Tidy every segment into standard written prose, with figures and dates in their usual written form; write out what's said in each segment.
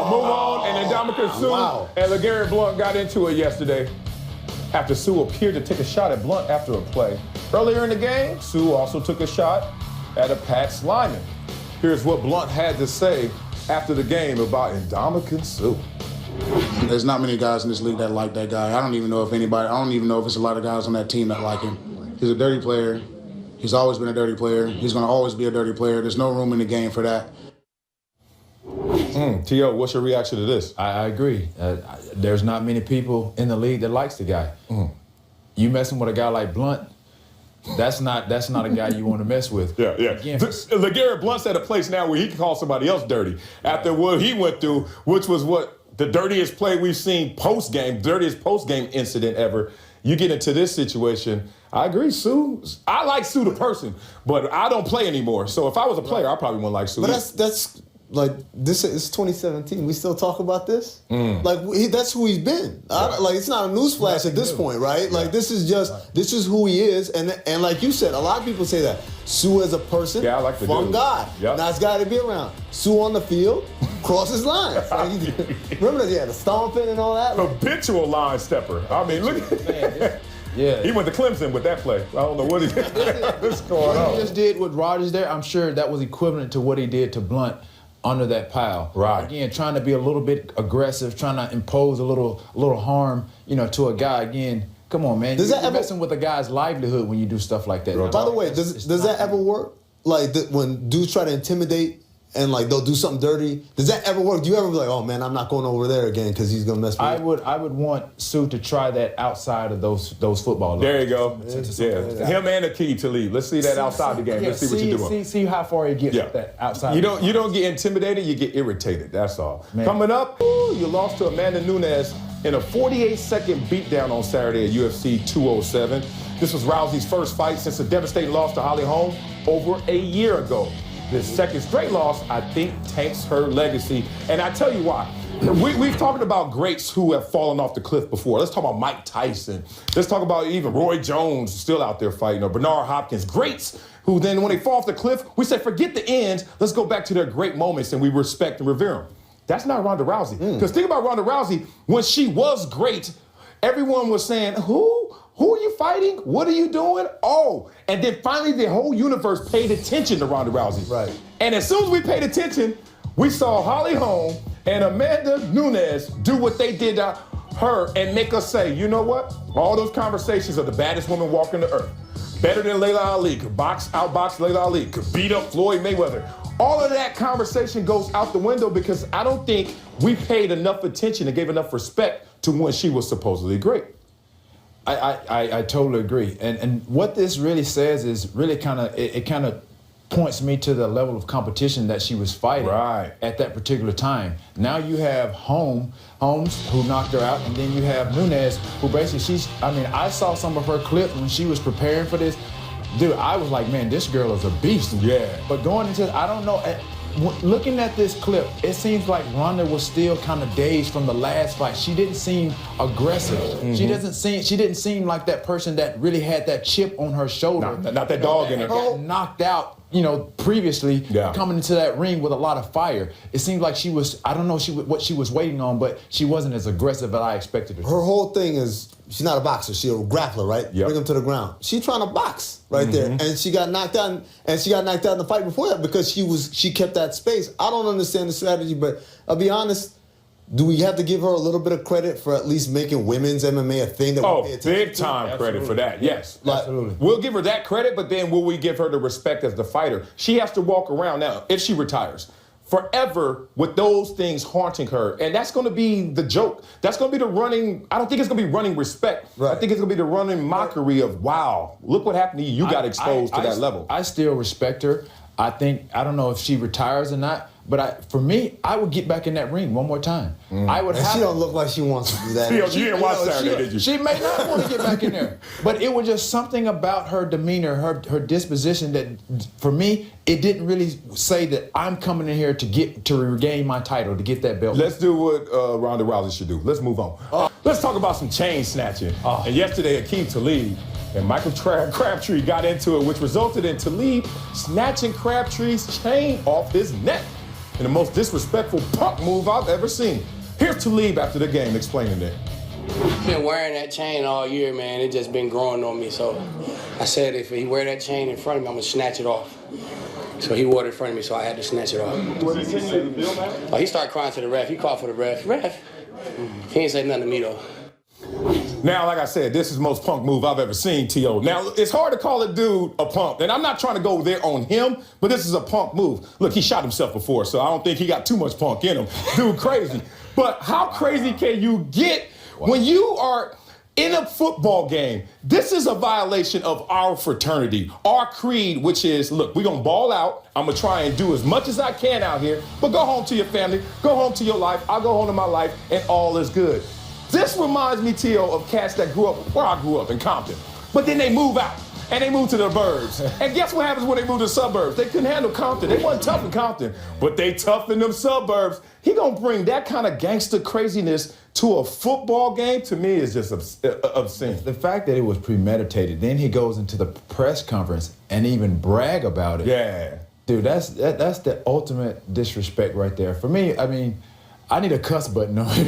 Move on, and Ndamukong Suh and LeGarrette Blount got into it yesterday after Suh appeared to take a shot at Blount after a play. Earlier in the game, Suh also took a shot at a Pats lineman. Here's what Blount had to say after the game about Ndamukong Suh. There's not many guys in this league that like that guy. I don't even know if it's a lot of guys on that team that like him. He's a dirty player. He's always been a dirty player. He's going to always be a dirty player. There's no room in the game for that. T.O., what's your reaction to this? I agree. There's not many people in the league that likes the guy. You messing with a guy like Blount, that's not a guy you want to mess with. Yeah. Again, LeGarrette Blount's at a place now where he can call somebody else dirty after what he went through, which was the dirtiest play we've seen dirtiest post-game incident ever. You get into this situation, I agree, Suh. I like Suh the person, but I don't play anymore. So if I was a player, I probably wouldn't like Suh. But that's like, this is 2017. We still talk about this? Like, that's who he's been. Like, it's not a newsflash at this point, right? Like, this is who he is. And like you said, a lot of people say that. Suh as a person, I like the fun dude. guy, nice guy to be around. Suh on the field, crosses lines. Remember that? Yeah, the stomping and all that. Habitual line stepper. I mean, look at Yeah. He went to Clemson with that play. I don't know what he did. What's going on? What he just did with Rodgers there, I'm sure that was equivalent to what he did to Blount under that pile. Right. Again, trying to be a little bit aggressive, trying to impose a little harm, to a guy. Again, come on, man. You're messing with a guy's livelihood when you do stuff like that. By the way, does that ever work? Like, when dudes try to intimidate and, like, they'll do something dirty, does that ever work? Do you ever be like, oh, man, I'm not going over there again because he's going to mess with me? I would want Suh to try that outside of those football lines. There you go. Him and Aqib Talib. Let's see that outside the game. Let's see what you're doing. See how far he gets with that outside. You don't get intimidated, you get irritated. That's all. Man. Coming up, you lost to Amanda Nunes in a 48-second beatdown on Saturday at UFC 207. This was Rousey's first fight since a devastating loss to Holly Holm over a year ago. This second straight loss, I think, tanks her legacy. And I tell you why. We've talked about greats who have fallen off the cliff before. Let's talk about Mike Tyson. Let's talk about even Roy Jones still out there fighting, or Bernard Hopkins. Greats who then, when they fall off the cliff, we say, forget the end. Let's go back to their great moments, and we respect and revere them. That's not Ronda Rousey. Because think about Ronda Rousey. When she was great, everyone was saying, Who are you fighting? What are you doing? Oh, and then finally the whole universe paid attention to Ronda Rousey. Right. And as soon as we paid attention, we saw Holly Holm and Amanda Nunes do what they did to her and make us say, you know what? All those conversations of the baddest woman walking the earth, better than Layla Ali, could outbox Layla Ali, could beat up Floyd Mayweather. All of that conversation goes out the window because I don't think we paid enough attention and gave enough respect to when she was supposedly great. I totally agree. And what this really says is really kind of points me to the level of competition that she was fighting at that particular time. Now you have Holmes, who knocked her out, and then you have Nunes, who basically I saw some of her clips when she was preparing for this. Dude, I was like, man, this girl is a beast. Yeah. But going into, I don't know, looking at this clip, it seems like Ronda was still kind of dazed from the last fight. She didn't seem aggressive. She didn't seem like that person that really had that chip on her shoulder. Not that dog in her. Got knocked out, previously coming into that ring with a lot of fire. It seemed like she was, I don't know what she was waiting on, but she wasn't as aggressive as I expected her to. Her whole thing is, she's not a boxer. She's a grappler, right? Yep. Bring him to the ground. She's trying to box there, and she got knocked out. And she got knocked out in the fight before that because she kept that space. I don't understand the strategy, but I'll be honest. Do we have to give her a little bit of credit for at least making women's MMA a thing that we pay attention to? Big time credit for that. Yes, absolutely. We'll give her that credit, but then will we give her the respect as the fighter? She has to walk around now if she retires forever with those things haunting her. And that's going to be the joke. That's going to be the running, I don't think it's going to be running respect. Right. I think it's going to be the running mockery of, wow, look what happened to you. You got exposed to that level. I still respect her. I don't know if she retires or not, but for me, I would get back in that ring one more time. I would. She don't look like she wants to do that. She didn't watch Saturday, did you? She may not want to get back in there, but it was just something about her demeanor, her disposition that, for me, it didn't really say that I'm coming in here to regain my title, to get that belt. Let's do what Ronda Rousey should do. Let's move on. Let's talk about some chain snatching. And yesterday, Aqib Talib and Michael Crabtree got into it, which resulted in Talib snatching Crabtree's chain off his neck. in the most disrespectful punk move I've ever seen. Here's Talib after the game explaining it. Been wearing that chain all year, man. It just been growing on me. So I said if he wear that chain in front of me, I'm gonna snatch it off. So he wore it in front of me, so I had to snatch it off. What did he say to Bill, man? Oh, he started crying to the ref. He called for the ref. He ain't say nothing to me though. Now, like I said, this is the most punk move I've ever seen, T.O. Now, it's hard to call a dude a punk, and I'm not trying to go there on him, but this is a punk move. Look, he shot himself before, so I don't think he got too much punk in him. Dude, crazy. But how crazy can you get when you are in a football game? This is a violation of our fraternity, our creed, which is, look, we're going to ball out. I'm going to try and do as much as I can out here, but go home to your family, go home to your life. I'll go home to my life, and all is good. This reminds me, T.O., of cats that grew up where I grew up in Compton. But then they move out, and they move to the burbs. And guess what happens when they move to the suburbs? They couldn't handle Compton. They wasn't tough in Compton, but they tough in them suburbs. He gonna bring that kind of gangster craziness to a football game, to me, is just obscene. The fact that it was premeditated, then he goes into the press conference and even brag about it. Yeah. Dude, that's the ultimate disrespect right there. For me, I mean, I need a cuss button on here.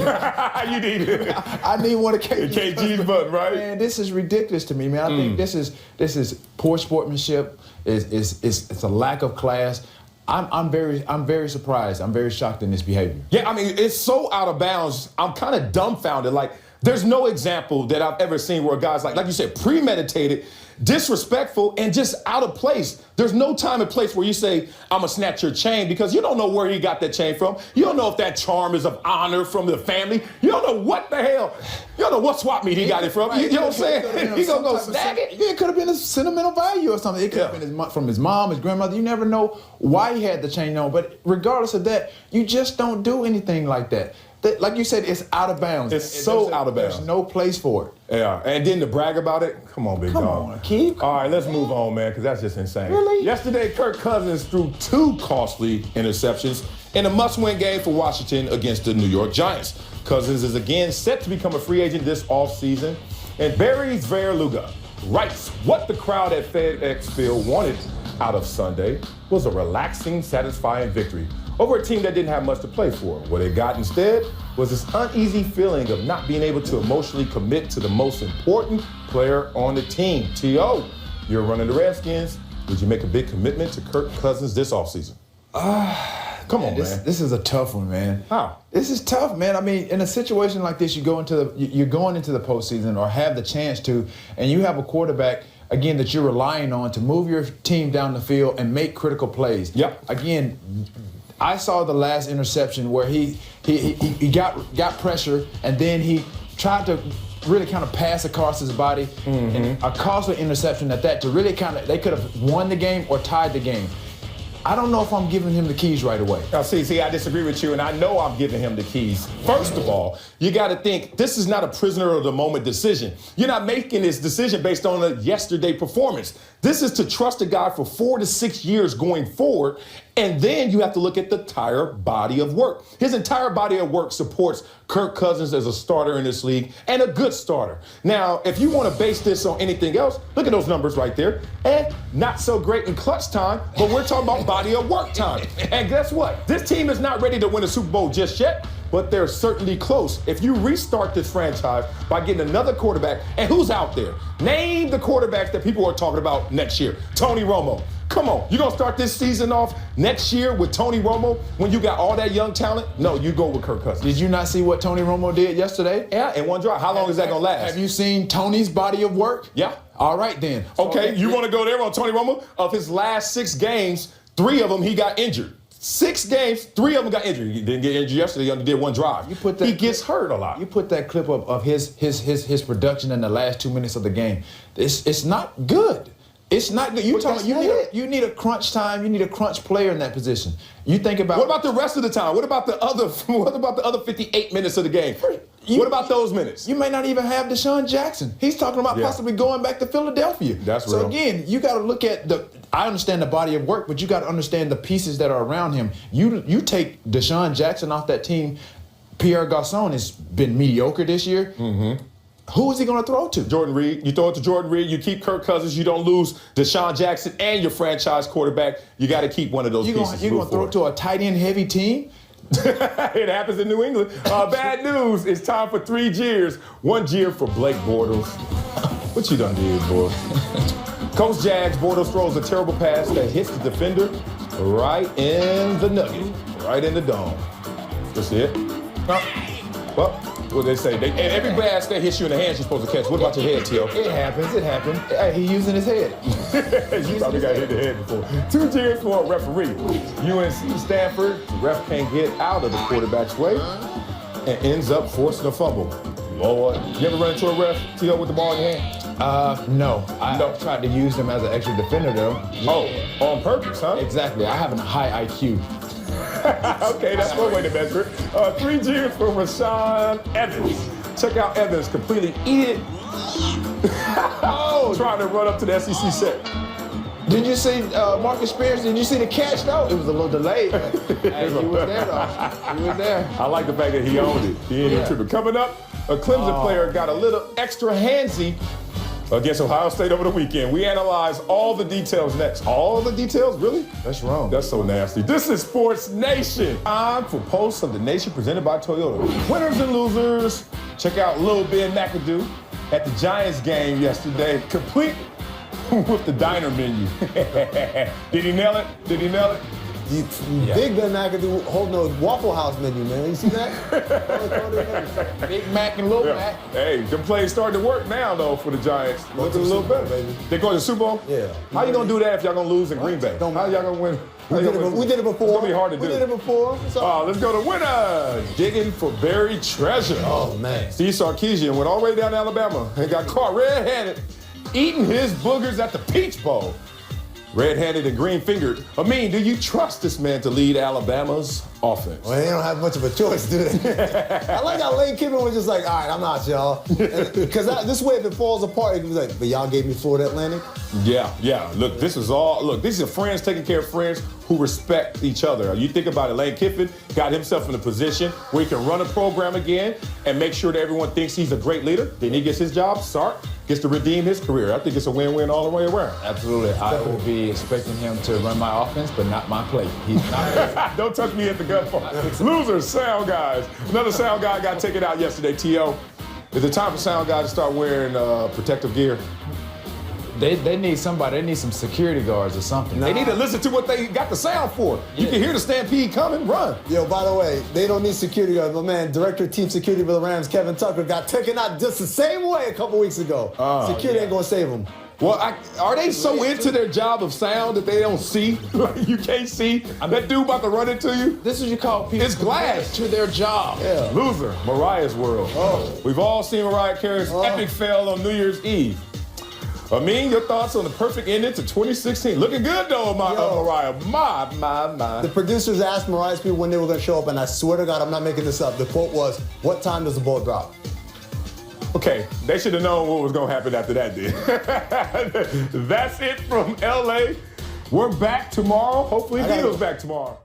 You need it. I need one of KG's button, right? Man, this is ridiculous to me, man. I think this is poor sportsmanship. It's a lack of class. I'm very surprised. I'm very shocked in this behavior. Yeah, I mean, it's so out of bounds. I'm kind of dumbfounded. Like, there's no example that I've ever seen where guys like you said, premeditated, disrespectful, and just out of place. There's no time and place where you say, I'm gonna snatch your chain, because you don't know where he got that chain from. You don't know if that charm is of honor from the family. You don't know what the hell. You don't know what swap meet he got it from. Right. You know what I'm saying? He gonna go snag it. It could have been a sentimental value or something. It could have been from his mom, his grandmother. You never know why he had the chain on. But regardless of that, you just don't do anything like that. Like you said, it's out of bounds. It's so out of bounds. There's no place for it. Yeah, and then to brag about it, come on, big dog. Come on, Aqib. All right, let's move on, man, because that's just insane. Really? Yesterday, Kirk Cousins threw 2 costly interceptions in a must-win game for Washington against the New York Giants. Cousins is again set to become a free agent this offseason. And Barry Zverluga writes, what the crowd at FedEx Field wanted out of Sunday was a relaxing, satisfying victory over a team that didn't have much to play for. What they got instead was this uneasy feeling of not being able to emotionally commit to the most important player on the team. T.O., you're running the Redskins. Would you make a big commitment to Kirk Cousins this offseason? Come on, man. This is a tough one, man. How? This is tough, man. I mean, in a situation like this, you're going into the postseason, or have the chance to, and you have a quarterback, again, that you're relying on to move your team down the field and make critical plays. Yep. Again, I saw the last interception where he got pressure, and then he tried to really kind of pass across his body, and a costly interception at that, to really they could have won the game or tied the game. I don't know if I'm giving him the keys right away. Now, see, I disagree with you, and I know I'm giving him the keys. First of all, you got to think, this is not a prisoner of the moment decision. You're not making this decision based on a yesterday performance. This is to trust a guy for 4 to 6 years going forward, and then you have to look at the entire body of work. His entire body of work supports Kirk Cousins as a starter in this league, and a good starter. Now, if you want to base this on anything else, look at those numbers right there. And not so great in clutch time, but we're talking about body of work time. And guess what? This team is not ready to win a Super Bowl just yet, but they're certainly close. If you restart this franchise by getting another quarterback, and who's out there? Name the quarterbacks that people are talking about next year. Tony Romo. Come on, you gonna start this season off next year with Tony Romo when you got all that young talent? No, you go with Kirk Cousins. Did you not see what Tony Romo did yesterday? Yeah, in one drive. How long is that gonna last? Have you seen Tony's body of work? Yeah. All right then. Okay, you wanna go there on Tony Romo? Of his last 6 games, 3 of them he got injured. 6 games, 3 of them got injured. He didn't get injured yesterday, he only did 1 drive. He gets hurt a lot. You put that clip up of his production in the last 2 minutes of the game. It's not good. It's not good. You need a crunch time. You need a crunch player in that position. You think about what about the rest of the time? What about the other 58 minutes of the game? What about those minutes? You may not even have Deshaun Jackson. He's talking about possibly going back to Philadelphia. That's real. So again, you got to look at I understand the body of work, but you got to understand the pieces that are around him. You take Deshaun Jackson off that team. Pierre Garçon has been mediocre this year. Who is he going to throw to? Jordan Reed. You throw it to Jordan Reed. You keep Kirk Cousins. You don't lose Deshaun Jackson and your franchise quarterback. You got to keep one of those pieces. You're going to throw it to a tight end heavy team? It happens in New England. Bad news. It's time for 3 jeers. 1 jeer for Blake Bortles. What you done did, boy? Coach Jags, Bortles throws a terrible pass that hits the defender right in the nugget, right in the dome. That's it. Well, what they say? Every pass that hits you in the hands, you're supposed to catch. What about your head, T.O.? It happens. Hey, he's using his head. You probably got hit in the head before. 2 jeers for a referee. UNC Stanford, the ref can't get out of the quarterback's way and ends up forcing a fumble. Lord. You ever run into a ref, T.O., with the ball in your hand? No. I tried to use them as an extra defender, though. Oh, on purpose, huh? Exactly. I have a high IQ. Okay, that's one way to measure it. 3 jeers for Rashawn Evans. Check out Evans completely eat it. Trying to run up to the SEC set. Did you see Marcus Spears? Did you see the catch, though? It was a little delayed. But, hey, he was there, though. He was there. I like the fact that he owned it. He ain't even tripping. Coming up, a Clemson player got a little extra handsy against Ohio State over the weekend. We analyze all the details next. All the details? Really? That's wrong. That's so nasty. This is Sports Nation. Time for Pulse of the Nation presented by Toyota. Winners and losers. Check out Lil Ben McAdoo at the Giants game yesterday, complete with the diner menu. Did he nail it? Did he nail it? Big Ben McAdoo holding a Waffle House menu, man. You see that? Big Mac and Little Mac. Hey, the plays starting to work now, though, for the Giants. Looking a little better, baby. They going to the Super Bowl? Yeah. How you going to do that if y'all going to lose in Green Bay? How y'all going to win? We did it before. It's going to be hard to do. We did it before. Let's go to winner. Digging for buried treasure. Oh, man. Steve Sarkisian went all the way down to Alabama and got caught red-handed eating his boogers at the Peach Bowl. Red-handed and green-fingered. Do you trust this man to lead Alabama's offense? Well, they don't have much of a choice, do they? I like how Lane Kiffin was just like, all right, I'm out, y'all. Because this way, if it falls apart, it was like, but y'all gave me Florida Atlantic? Yeah. Look, these are friends taking care of friends who respect each other. You think about it, Lane Kiffin got himself in a position where he can run a program again and make sure that everyone thinks he's a great leader. Then he gets his job, Sark gets to redeem his career. I think it's a win-win all the way around. Absolutely. I will be expecting him to run my offense, but not my play. He's not. Don't touch me at the gun part. Losers, sound guys. Another sound guy got taken out yesterday, T.O. Is it time for sound guys to start wearing protective gear? They need somebody. They need some security guards or something. They need to listen to what they got the sound for. You can hear the stampede coming, run. Yo, by the way, they don't need security guards. My man, Director of Team Security for the Rams, Kevin Tucker, got taken out just the same way a couple weeks ago. Security ain't gonna save him. Well, are they so into their job of sound that they don't see? Like you can't see that dude about to run into you? This is what you call people. It's glass to their job. Yeah. Loser, Mariah's World. We've all seen Mariah Carey's epic fail on New Year's Eve. Your thoughts on the perfect ending to 2016? Looking good though, Mariah. My. The producers asked Mariah's people when they were gonna show up, and I swear to God, I'm not making this up. The quote was, "What time does the ball drop?" Okay, they should have known what was gonna happen after that, then. That's it from LA. We're back tomorrow. Hopefully, Beadle's back tomorrow.